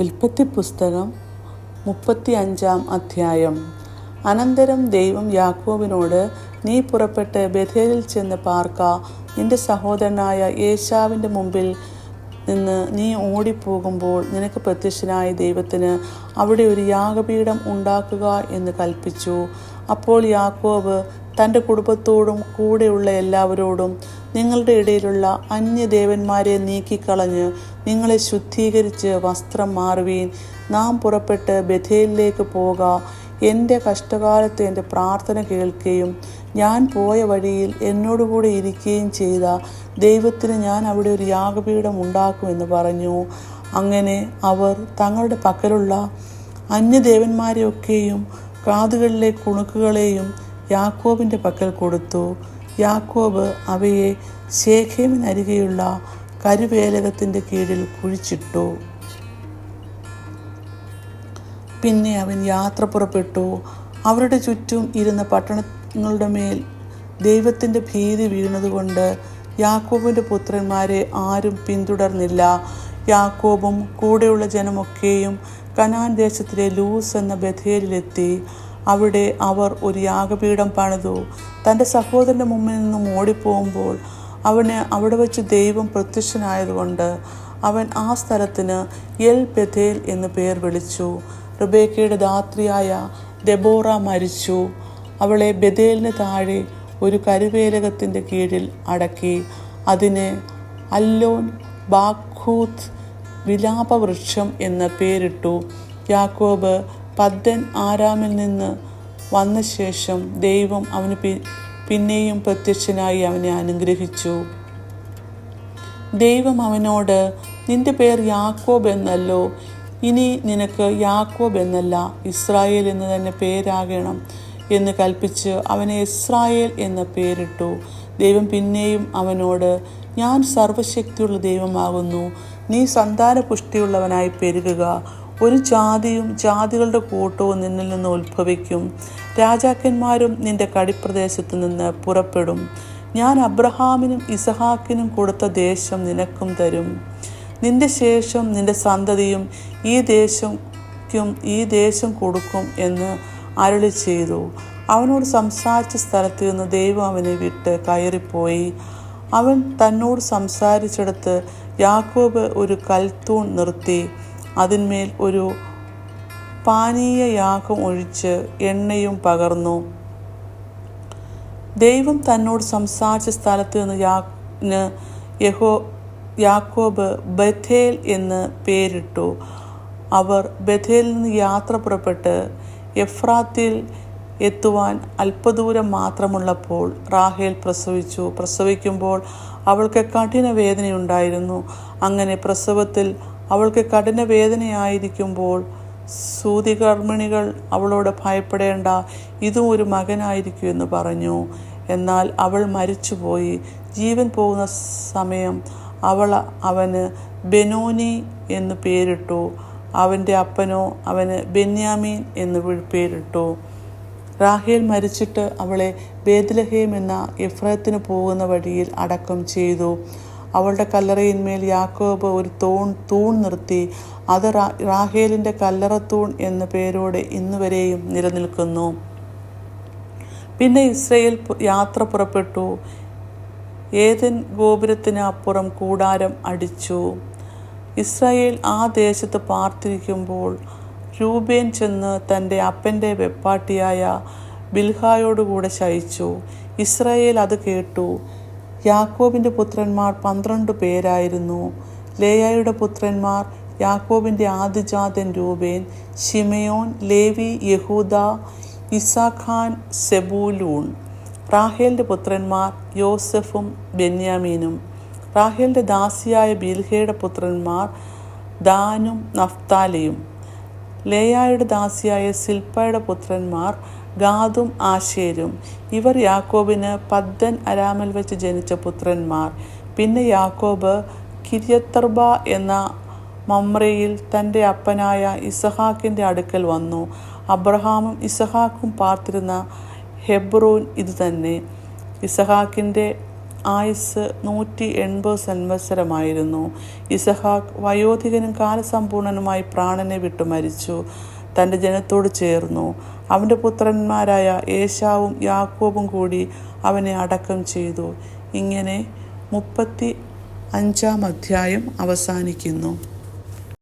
ഉൽപ്പത്തി പുസ്തകം 35 അധ്യായം. അനന്തരം ദൈവം യാക്കോബിനോട്, നീ പുറപ്പെട്ട് ബേഥേലിൽ ചെന്ന് പാർക്ക. നിന്റെ സഹോദരനായ ഏശാവിൻ്റെ മുമ്പിൽ നിന്ന് നീ ഓടിപ്പോകുമ്പോൾ നിനക്ക് പ്രത്യക്ഷനായ ദൈവത്തിന് അവിടെ ഒരു യാഗപീഠം ഉണ്ടാക്കുക എന്ന് കൽപ്പിച്ചു. അപ്പോൾ യാക്കോബ് തൻ്റെ കുടുംബത്തോടും കൂടെയുള്ള എല്ലാവരോടും, നിങ്ങളുടെ ഇടയിലുള്ള അന്യദേവന്മാരെ നീക്കിക്കളഞ്ഞ് നിങ്ങളെ ശുദ്ധീകരിച്ച് വസ്ത്രം മാറുവീൻ. നാം പുറപ്പെട്ട് ബേഥേലിലേക്ക് പോക. എൻ്റെ കഷ്ടകാലത്ത് എൻ്റെ പ്രാർത്ഥന കേൾക്കുകയും ഞാൻ പോയ വഴിയിൽ എന്നോടുകൂടെ ഇരിക്കുകയും ചെയ്ത ദൈവത്തിന് ഞാൻ അവിടെ ഒരു യാഗപീഠം ഉണ്ടാക്കുമെന്ന് പറഞ്ഞു. അങ്ങനെ അവർ തങ്ങളുടെ പക്കലുള്ള അന്യദേവന്മാരെയൊക്കെയും കാതുകളിലെ കുണുക്കുകളെയും യാക്കോബിൻ്റെ പക്കൽ കൊടുത്തു. യാക്കോബ് അവയെ ശേഖേമിനരികെയുള്ള കരുവേലകത്തിൻ്റെ കീഴിൽ കുഴിച്ചിട്ടു. പിന്നെ അവൻ യാത്ര പുറപ്പെട്ടു. അവരുടെ ചുറ്റും ഇരുന്ന പട്ടണങ്ങളുടെ മേൽ ദൈവത്തിൻ്റെ ഭീതി വീണതുകൊണ്ട് യാക്കോബിൻ്റെ പുത്രന്മാരെ ആരും പിന്തുടർന്നില്ല. യാക്കോബും കൂടെയുള്ള ജനമൊക്കെയും കനാൻ ദേശത്തിലെ ലൂസ് എന്ന ബേഥേലിലെത്തി. അവിടെ അവർ ഒരു യാഗപീഠം പണിതു. തൻ്റെ സഹോദരൻ്റെ മുമ്പിൽ നിന്നും ഓടിപ്പോകുമ്പോൾ അവന് അവിടെ വച്ച് ദൈവം പ്രത്യക്ഷനായതുകൊണ്ട് അവൻ ആ സ്ഥലത്തിന് എൽ ബേഥേൽ എന്ന് പേർ വിളിച്ചു. റിബേക്കയുടെ ധാത്രിയായ ദെബോറ മരിച്ചു. അവളെ ബേഥേലിന് താഴെ ഒരു കരുവേലകത്തിൻ്റെ കീഴിൽ അടക്കി. അതിന് അല്ലോൻ ബാഖൂത്ത് വിലാപവൃക്ഷം എന്ന് പേരിട്ടു. യാക്കോബ് പദ്ദൻ ആരാമിൽ നിന്ന് വന്ന ശേഷം ദൈവം അവന് പിന്നെയും പ്രത്യക്ഷനായി അവനെ അനുഗ്രഹിച്ചു. ദൈവം അവനോട്, നിന്റെ പേർ യാക്കോബ് എന്നല്ലോ, ഇനി നിനക്ക് യാക്കോബ് എന്നല്ല ഇസ്രായേൽ എന്ന് തന്നെ പേരാകണം എന്ന് കൽപ്പിച്ച് അവനെ ഇസ്രായേൽ എന്ന പേരിട്ടു. ദൈവം പിന്നെയും അവനോട്, ഞാൻ സർവശക്തിയുള്ള ദൈവമാകുന്നു. നീ സന്താന പുഷ്ടിയുള്ളവനായി പെരുകുക. ഒരു ജാതിയും ജാതികളുടെ കൂട്ടവും നിന്നിൽ നിന്ന് ഉത്ഭവിക്കും. രാജാക്കന്മാരും നിന്റെ കടിപ്രദേശത്ത് നിന്ന് പുറപ്പെടും. ഞാൻ അബ്രഹാമിനും ഇസഹാക്കിനും കൊടുത്ത ദേശം നിനക്കും തരും. നിന്റെ ശേഷം നിന്റെ സന്തതിയും ഈ ദേശം കൊടുക്കും എന്ന് അരുളി ചെയ്തു. അവനോട് സംസാരിച്ച സ്ഥലത്ത് നിന്ന് ദൈവം അവനെ വിട്ട് കയറിപ്പോയി. അവൻ തന്നോട് സംസാരിച്ചിടത്ത് യാക്കോബ് ഒരു കൽത്തൂൺ നിർത്തി. അതിന്മേൽ ഒരു പാനീയയാഗം ഒഴിച്ച് എണ്ണയും പകർന്നു. ദൈവം തന്നോട് സംസാരിച്ച സ്ഥലത്ത് നിന്ന് യാക്കോബ് ബേഥേൽ എന്ന് പേരിട്ടു. അവർ ബേഥേലിൽ നിന്ന് യാത്ര പുറപ്പെട്ട് എഫ്രാത്തിൽ എത്തുവാൻ അല്പദൂരം മാത്രമുള്ളപ്പോൾ റാഹേൽ പ്രസവിക്കുമ്പോൾ അവൾക്ക് കഠിന വേദനയുണ്ടായിരുന്നു. അങ്ങനെ പ്രസവത്തിൽ അവൾക്ക് കഠിന വേദനയായിരിക്കുമ്പോൾ സൂതികർമ്മിണികൾ അവളോട് ഭയപ്പെടേണ്ട, ഇതും ഒരു മകനായിരിക്കുമെന്ന് പറഞ്ഞു. എന്നാൽ അവൾ മരിച്ചുപോയി. ജീവൻ പോകുന്ന സമയം അവന് ബെനോനി എന്ന് പേരിട്ടു. അവൻ്റെ അപ്പനോ അവന് ബെന്യാമീൻ എന്ന് പേരിട്ടു. റാഹേൽ മരിച്ചിട്ട് അവളെ ബേത്ലഹേം എന്ന എഫ്രത്തിന് പോകുന്ന വഴിയിൽ അടക്കം ചെയ്തു. അവളുടെ കല്ലറയിന്മേൽ യാക്കോബ് ഒരു തൂൺ നിർത്തി. അത് റാഹേലിൻ്റെ കല്ലറത്തൂൺ എന്ന പേരോടെ ഇന്നുവരെയും നിലനിൽക്കുന്നു. പിന്നെ ഇസ്രായേൽ യാത്ര പുറപ്പെട്ടു. ഏദൻ ഗോപുരത്തിന് അപ്പുറം കൂടാരം അടിച്ചു. ഇസ്രായേൽ ആ ദേശത്ത് പാർത്തിരിക്കുമ്പോൾ രൂബേൻ ചെന്ന് തൻ്റെ അപ്പൻ്റെ വെപ്പാട്ടിയായ ബിൽഹായോടുകൂടെ ശയിച്ചു. ഇസ്രായേൽ അത് കേട്ടു. യാക്കോബിൻ്റെ പുത്രന്മാർ 12 പേരായിരുന്നു. ലേയായുടെ പുത്രന്മാർ യാക്കോബിൻ്റെ ആദ്യജാതൻ രൂബേൻ, ശിമയോൻ, ലേവി, യഹൂദ, ഇസാഖാൻ, സെബൂലൂൺ. റാഹേലിൻ്റെ പുത്രന്മാർ യോസെഫും ബെന്യാമീനും. റാഹേലിൻ്റെ ദാസിയായ ബിൽഹയുടെ പുത്രന്മാർ ദാനും നഫ്താലിയും. ലേയായുടെ ദാസിയായ സിൽപ്പയുടെ പുത്രന്മാർ ഗാദും ആശേരും. ഇവർ യാക്കോബിന് പദ്ദൻ അരാമിൽ വെച്ച് ജനിച്ച പുത്രന്മാർ. പിന്നെ യാക്കോബ് കിര്യത്തർബ എന്ന മമ്രയിൽ തൻ്റെ അപ്പനായ ഇസഹാക്കിൻ്റെ അടുക്കൽ വന്നു. അബ്രഹാമും ഇസഹാക്കും പാർത്തിരുന്ന ഹെബ്രോൻ ഇത് തന്നെ. ഇസഹാക്കിൻ്റെ ആയുസ് 180 സംവത്സരമായിരുന്നു. ഇസഹാക്ക് വയോധികനും കാലസമ്പൂർണനുമായി പ്രാണനെ വിട്ടു മരിച്ചു. തൻ്റെ ജനത്തോട് ചേർന്നു. അവൻ്റെ പുത്രന്മാരായ ഏശാവും യാക്കോബും കൂടി അവനെ അടക്കം ചെയ്തു. ഇങ്ങനെ 35 അധ്യായം അവസാനിക്കുന്നു.